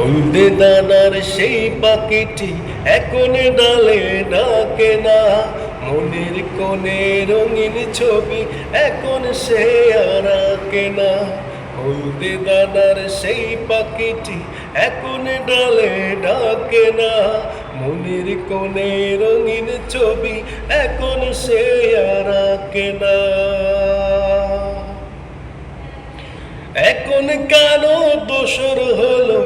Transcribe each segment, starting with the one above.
হলদে দানার সেই পাখিটি এখন ডালে ডাকে না, মনের কোণে রঙিন ছবি এখন সে আর আঁকে না। হলদে দানার সেই পাখিটি এখন ডালে ডাকে না, মনের কোণে রঙিন ছবি এখন সে আর আঁকে না। এখন কেন দোসর হলো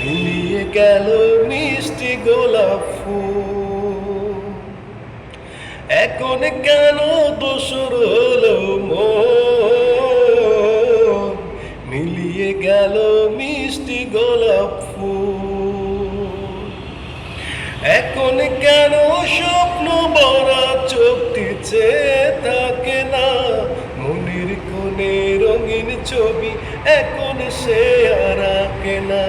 মিলিয়ে গেল মিষ্টি গোলাপ ফুল। এখন কেন দোসর হলো মিলিয়ে গেল মিষ্টি গোলাপ ফুল। এখন কেন স্বপ্ন ভরা চোখটি চেয়ে থাকে না, মনের কোণে রঙিন ছবি এখন সে আর আঁকে না।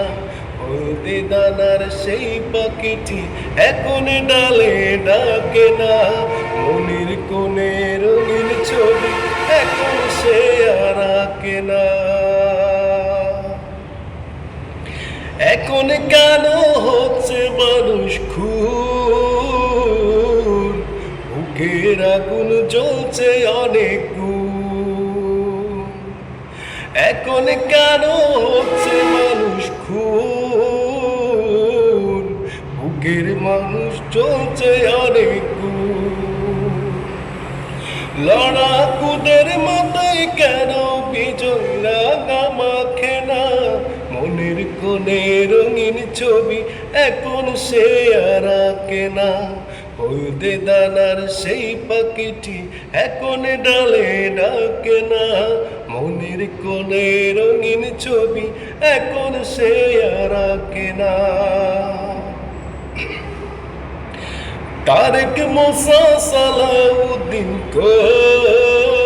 হলদে দানার সেই পাখিটি এখন ডালে ডাকে না, মনের কোণে রঙিন ছবি এখন সে আর আঁকে না। এখন কেন হচ্ছে মানুষ খুন, বুকের আগুন জ্বলছে অনেক গুণ। এখন কেন হচ্ছে মানুষ খুন, বুকের মানুষ জ্বলছে অনেক গুণ। লড়াকুদের মাথায় কেন বিজয় রাঙা মাখে না, মনের কোণে রঙিন ছবি এখন সে আর আঁকে না। হলদে দানার সেই পাখিটি এখন ডালে ডাকে না, মনের কোণে রঙিন ছবি এখন সে আর আঁকে না। তারেক মুসা সালাউদ্দিন কই,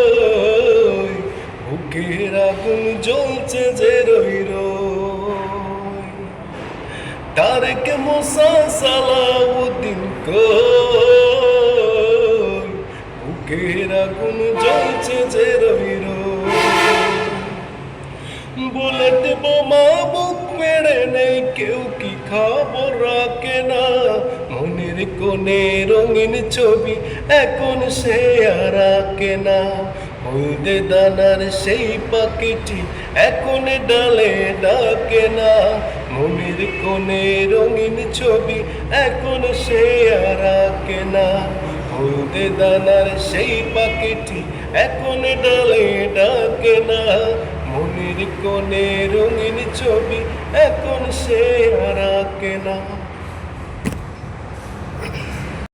বুকের আগুন জ্বলছে যে রই রই। তারেক মুসা সালাউদ্দিন কই, বুকের আগুন জ্বলছে যে রই রই। বুলেট বোমা বুক পেড়ে নেই কেউ কি খবর রাখে না, মনের কোণে রঙিন ছবি এখন সে আর আঁকে না। হলদে দানার সেই পাখিটি এখন ডালে ডাকে না, মনের কোণে রঙিন ছবি এখন সে আর আঁকে না। হলদে দানার সেই পাখিটি এখন ডালে ডাকে না, মনের কোণে রঙিন ছবি এখন সে আর আঁকে না।